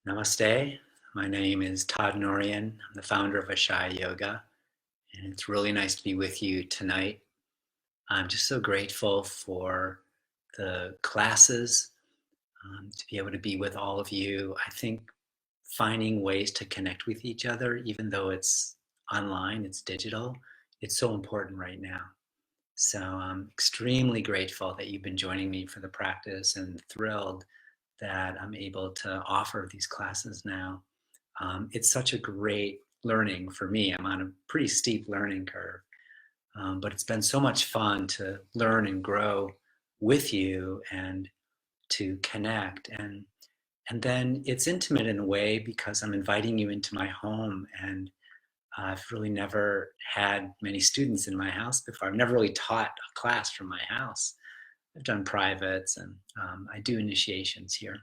Namaste. My name is Todd Norian. I'm the founder of Ashaya Yoga, and it's really nice to be with you tonight. I'm just so grateful for the classes, to be able to be with all of you. I think finding ways to connect with each other, even though it's online, it's digital, it's so important right now. So I'm extremely grateful that you've been joining me for the practice and thrilled that I'm able to offer these classes now. It's such a great learning for me. I'm on a pretty steep learning curve, but it's been so much fun to learn and grow with you and to connect. And then it's intimate in a way because I'm inviting you into my home, and I've really never had many students in my house before. I've never really taught a class from my house. I've done privates and I do initiations here,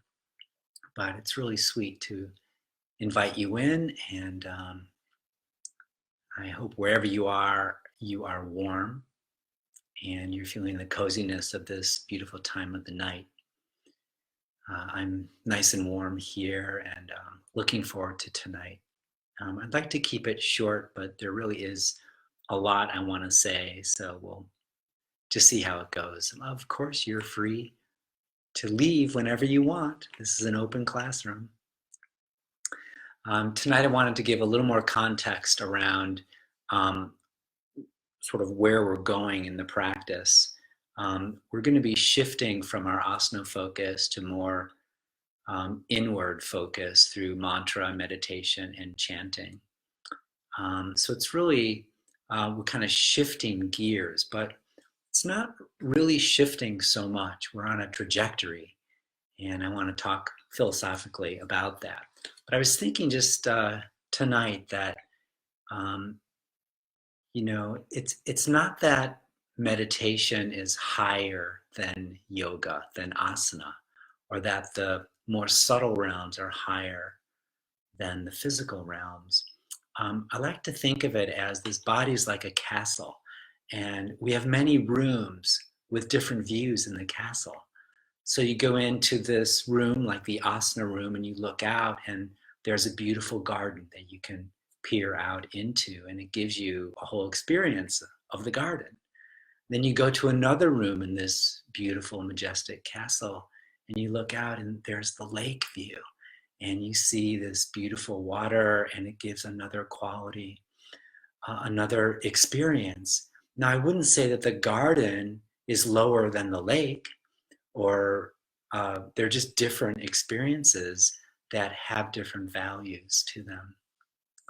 but it's really sweet to invite you in, and I hope wherever you are warm and you're feeling the coziness of this beautiful time of the night. I'm nice and warm here and looking forward to tonight. I'd like to keep it short, but there really is a lot I want to say, so we'll just see how it goes. Of course, you're free to leave whenever you want. This is an open classroom. Tonight I wanted to give a little more context around sort of where we're going in the practice. We're going to be shifting from our asana focus to more inward focus through mantra, meditation, and chanting. So it's really, we're kind of shifting gears, but it's not really shifting so much. We're on a trajectory, and I want to talk philosophically about that. But I was thinking just tonight that, it's not that meditation is higher than yoga, than asana, or that the more subtle realms are higher than the physical realms. I like to think of it as this body is like a castle, and we have many rooms with different views in the castle. So you go into this room, like the asana room, and you look out, and there's a beautiful garden that you can peer out into, and it gives you a whole experience of the garden. Then you go to another room in this beautiful, majestic castle, and you look out, and there's the lake view, and you see this beautiful water, and it gives another quality, another experience. Now, I wouldn't say that the garden is lower than the lake, or they're just different experiences that have different values to them.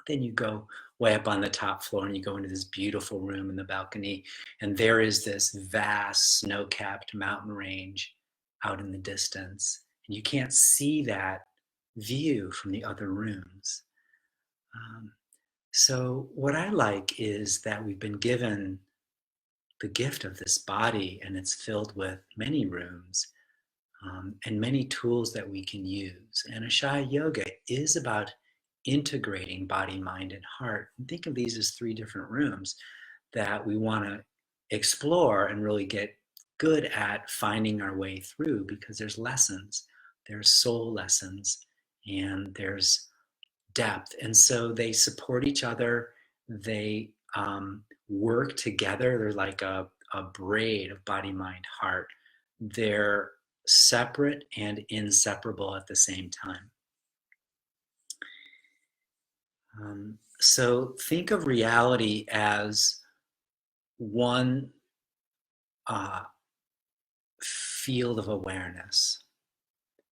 Then you go way up on the top floor and you go into this beautiful room in the balcony, and there is this vast snow-capped mountain range out in the distance, and you can't see that view from the other rooms. So what I like is that we've been given the gift of this body, and it's filled with many rooms and many tools that we can use. And Ashaya Yoga is about integrating body, mind, and heart. And think of these as three different rooms that we want to explore and really get good at finding our way through, because there's lessons, there's soul lessons, and there's depth. And so they support each other. They work together. They're like a braid of body, mind, heart. They're separate and inseparable at the same time. So think of reality as one field of awareness.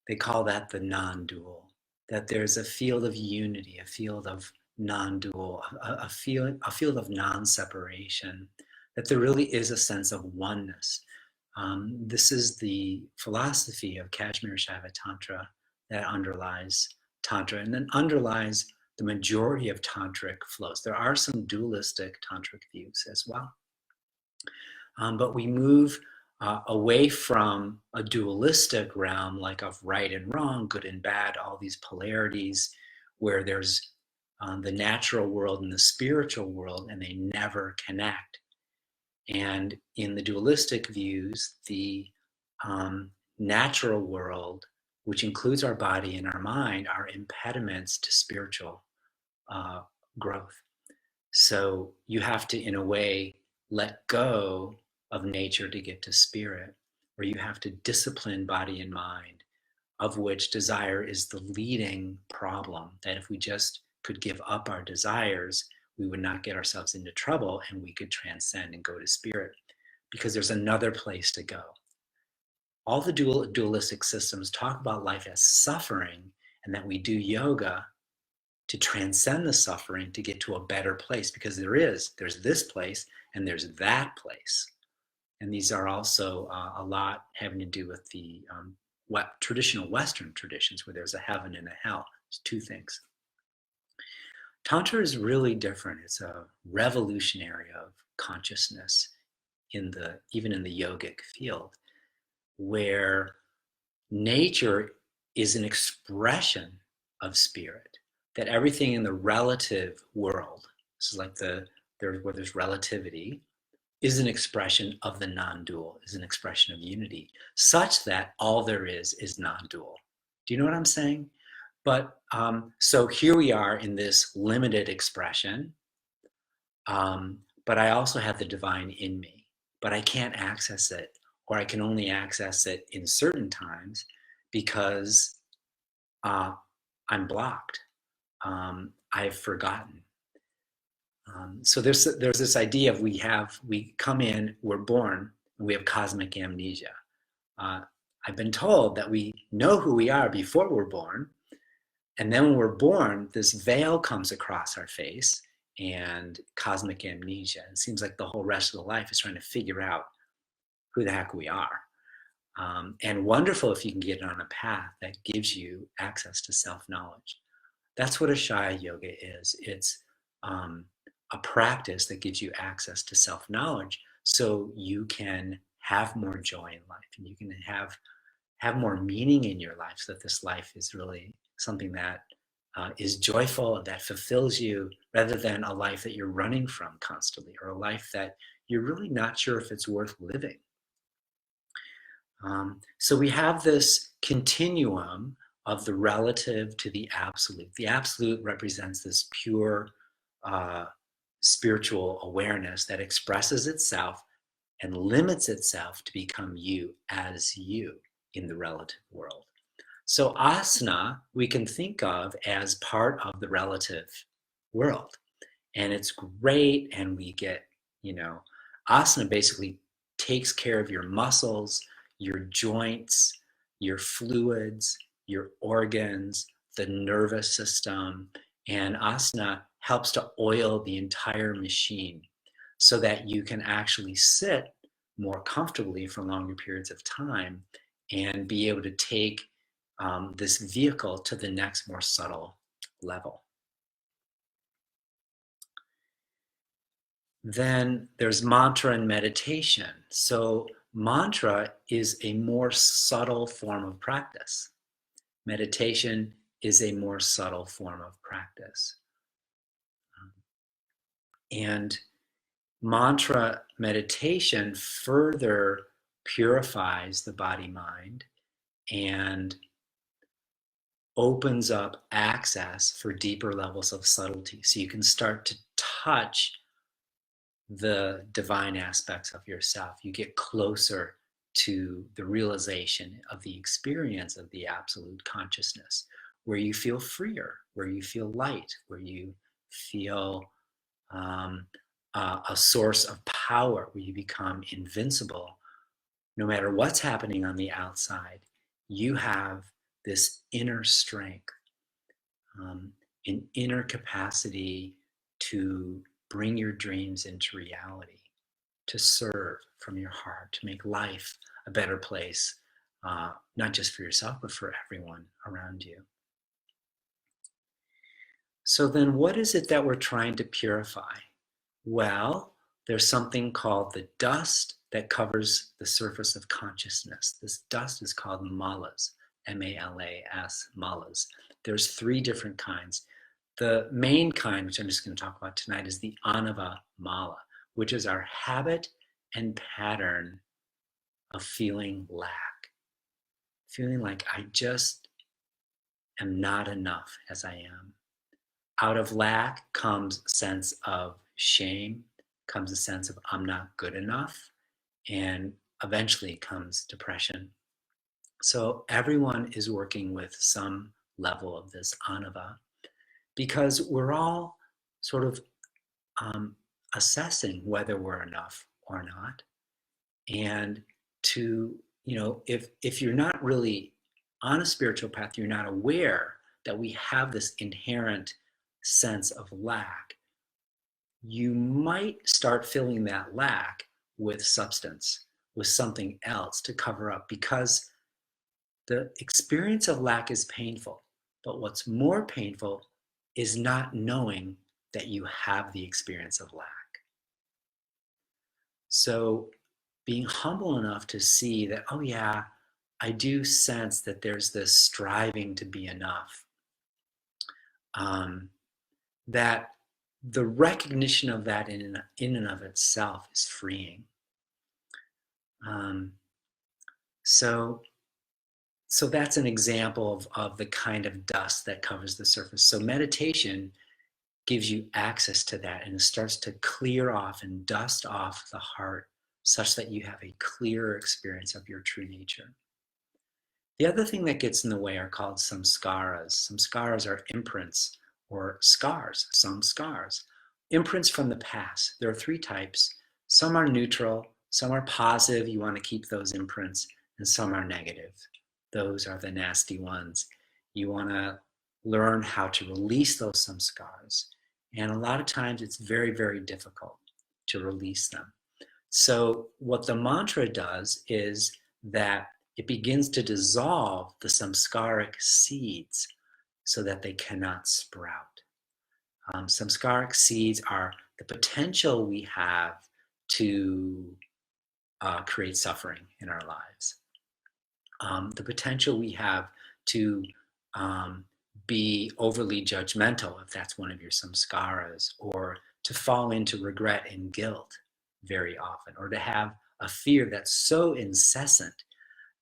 They call that the non-dual, that there's a field of unity, a field of non-dual, a field of non-separation, that there really is a sense of oneness. This is the philosophy of Kashmir Shaiva Tantra that underlies Tantra, and then underlies the majority of tantric flows. There are some dualistic tantric views as well. But we move away from a dualistic realm, like of right and wrong, good and bad, all these polarities, where there's the natural world and the spiritual world, and they never connect. And in the dualistic views, the natural world which includes our body and our mind, are impediments to spiritual uh, growth. So you have to, in a way, let go of nature to get to spirit, or you have to discipline body and mind, of which desire is the leading problem. That if we just could give up our desires, we would not get ourselves into trouble and we could transcend and go to spirit, because there's another place to go. All the dualistic systems talk about life as suffering, and that we do yoga to transcend the suffering to get to a better place, because there's this place and there's that place. And these are also a lot having to do with the traditional Western traditions, where there's a heaven and a hell. There's two things. Tantra is really different. It's a revolutionary of consciousness even in the yogic field, where nature is an expression of spirit, that everything in the relative world, this is like where there's relativity, is an expression of the non-dual, is an expression of unity, such that all there is non-dual. Do you know what I'm saying? But so here we are in this limited expression, but I also have the divine in me, but I can't access it, or I can only access it in certain times because I'm blocked. I've forgotten. So there's this idea of we come in, we're born, and we have cosmic amnesia. I've been told that we know who we are before we're born, and then when we're born, this veil comes across our face and cosmic amnesia. It seems like the whole rest of the life is trying to figure out who the heck we are. And wonderful if you can get on a path that gives you access to self-knowledge. That's what Ashaya yoga is. It's a practice that gives you access to self-knowledge, so you can have more joy in life, and you can have more meaning in your life, so that this life is really something that is joyful, that fulfills you, rather than a life that you're running from constantly, or a life that you're really not sure if it's worth living. So we have this continuum of the relative to the absolute. The absolute represents this pure spiritual awareness that expresses itself and limits itself to become you as you in the relative world. So asana we can think of as part of the relative world, and it's great. And we get, asana basically takes care of your muscles, your joints, your fluids, your organs, the nervous system, and asana helps to oil the entire machine so that you can actually sit more comfortably for longer periods of time and be able to take this vehicle to the next more subtle level. Then there's mantra and meditation. So mantra is a more subtle form of practice. Meditation is a more subtle form of practice. And mantra meditation further purifies the body-mind and opens up access for deeper levels of subtlety. So you can start to touch the divine aspects of yourself. You get closer to the realization of the experience of the absolute consciousness, where you feel freer, where you feel light, where you feel a source of power, where you become invincible. No matter what's happening on the outside, you have this inner strength, an inner capacity to bring your dreams into reality, to serve from your heart, to make life a better place, not just for yourself, but for everyone around you. So then what is it that we're trying to purify? Well, there's something called the dust that covers the surface of consciousness. This dust is called malas, M-A-L-A-S, malas. There's 3 different kinds. The main kind, which I'm just going to talk about tonight, is the anava mala, which is our habit and pattern of feeling lack, feeling like I just am not enough as I am. Out of lack comes a sense of shame, comes a sense of I'm not good enough, and eventually comes depression. So everyone is working with some level of this anava because we're all sort of um, assessing whether we're enough or not. And to, if you're not really on a spiritual path, you're not aware that we have this inherent sense of lack, you might start filling that lack with substance, with something else to cover up, because the experience of lack is painful. But what's more painful is not knowing that you have the experience of lack. So being humble enough to see that, oh yeah, I do sense that there's this striving to be enough. That the recognition of that in and of itself is freeing. Um, so that's an example of the kind of dust that covers the surface. So meditation gives you access to that, and it starts to clear off and dust off the heart such that you have a clearer experience of your true nature. The other thing that gets in the way are called samskaras. Samskaras are imprints or scars, samskaras. Imprints from the past. There are three types. Some are neutral, some are positive, you want to keep those imprints, and some are negative. Those are the nasty ones. You want to learn how to release those samskaras. And a lot of times it's very, very difficult to release them. So what the mantra does is that it begins to dissolve the samskaric seeds so that they cannot sprout. Samskaric seeds are the potential we have to create suffering in our lives. The potential we have to be overly judgmental, if that's one of your samskaras, or to fall into regret and guilt very often, or to have a fear that's so incessant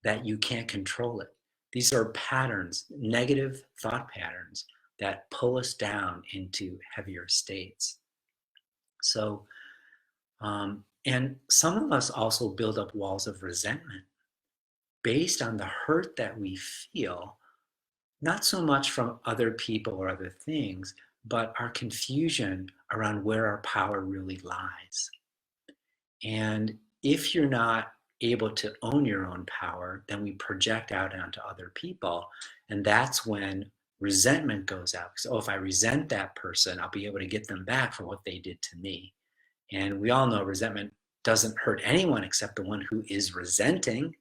that you can't control it. These are patterns, negative thought patterns that pull us down into heavier states. So, and some of us also build up walls of resentment based on the hurt that we feel, not so much from other people or other things, but our confusion around where our power really lies. And if you're not able to own your own power, then we project out onto other people. And that's when resentment goes out. So, if I resent that person, I'll be able to get them back for what they did to me. And we all know resentment doesn't hurt anyone except the one who is resenting.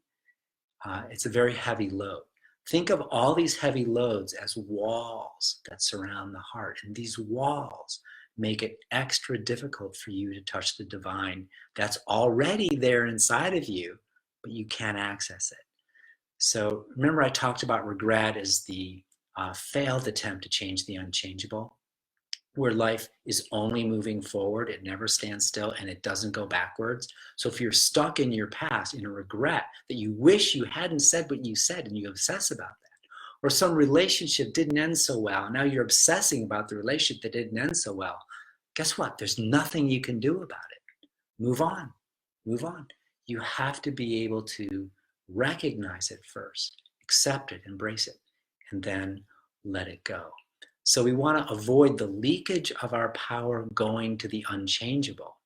It's a very heavy load. Think of all these heavy loads as walls that surround the heart. And these walls make it extra difficult for you to touch the divine that's already there inside of you, but you can't access it. So remember, I talked about regret as the failed attempt to change the unchangeable, where life is only moving forward, it never stands still, and it doesn't go backwards. So if you're stuck in your past in a regret that you wish you hadn't said what you said and you obsess about that, or some relationship didn't end so well, and now you're obsessing about the relationship that didn't end so well, guess what? There's nothing you can do about it. Move on, move on. You have to be able to recognize it first, accept it, embrace it, and then let it go. So we want to avoid the leakage of our power going to the unchangeable.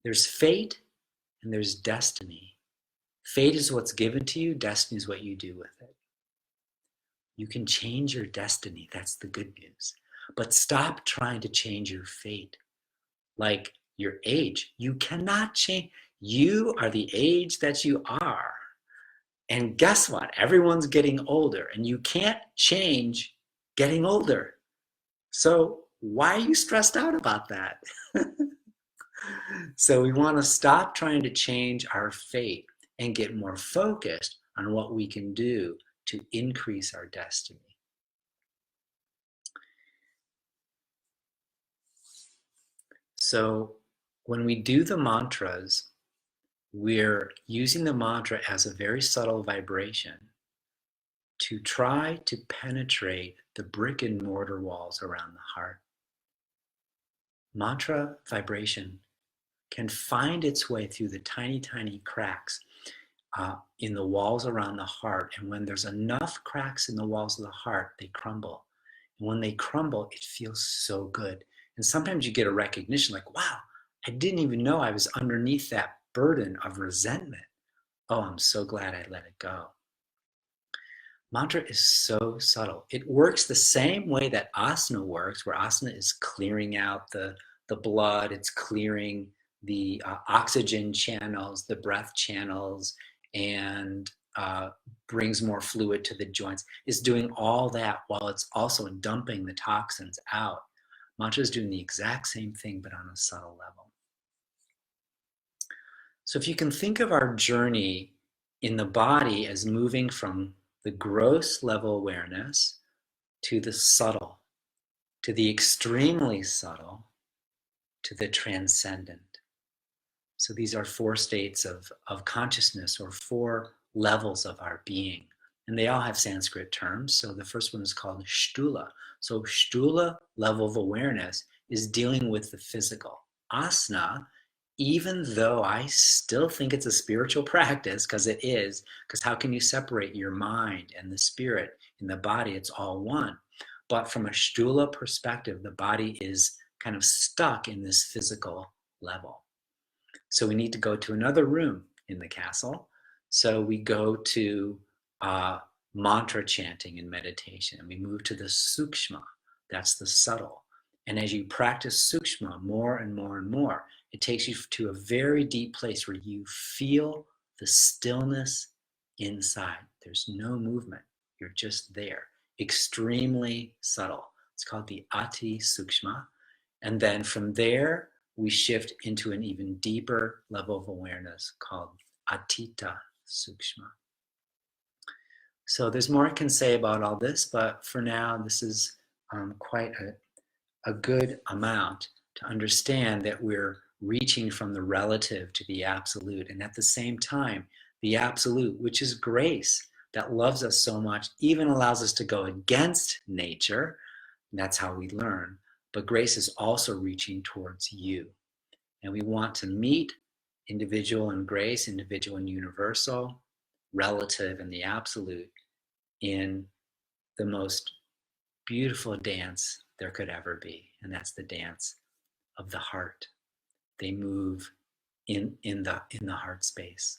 There's fate and there's destiny. Fate is what's given to you, destiny is what you do with it. You can change your destiny, that's the good news. But stop trying to change your fate. Like your age, you cannot change. You are the age that you are. And guess what? Everyone's getting older, and you can't change getting older. So why are you stressed out about that? So we want to stop trying to change our fate and get more focused on what we can do to increase our destiny. So when we do the mantras, we're using the mantra as a very subtle vibration to try to penetrate the brick and mortar walls around the heart. Mantra vibration can find its way through the tiny, tiny cracks in the walls around the heart. And when there's enough cracks in the walls of the heart, they crumble. And when they crumble, it feels so good. And sometimes you get a recognition like, wow, I didn't even know I was underneath that burden of resentment. Oh, I'm so glad I let it go. Mantra is so subtle. It works the same way that asana works, where asana is clearing out the blood, it's clearing the oxygen channels, the breath channels, and brings more fluid to the joints. It's doing all that while it's also dumping the toxins out. Mantra is doing the exact same thing, but on a subtle level. So if you can think of our journey in the body as moving from the gross level awareness to the subtle, to the extremely subtle, to the transcendent. So these are 4 states of consciousness, or 4 levels of our being. And they all have Sanskrit terms. So the first one is called Shtula. So Shtula level of awareness is dealing with the physical. Asana, even though I still think it's a spiritual practice, because it is, because how can you separate your mind and the spirit in the body? It's all one. But from a Shtula perspective, the body is kind of stuck in this physical level. So we need to go to another room in the castle. So we go to mantra chanting and meditation. We move to the sukshma, that's the subtle. And as you practice sukshma more and more and more, it takes you to a very deep place where you feel the stillness inside. There's no movement. You're just there. Extremely subtle. It's called the ati sukshma. And then from there, we shift into an even deeper level of awareness called Atita Sukshma. So there's more I can say about all this, but for now, this is quite a good amount to understand that we're reaching from the relative to the absolute. And at the same time, the absolute, which is grace, that loves us so much, even allows us to go against nature. And that's how we learn. But grace is also reaching towards you. And we want to meet individual and grace, individual and universal, relative and the absolute in the most beautiful dance there could ever be. And that's the dance of the heart. They move in the heart space.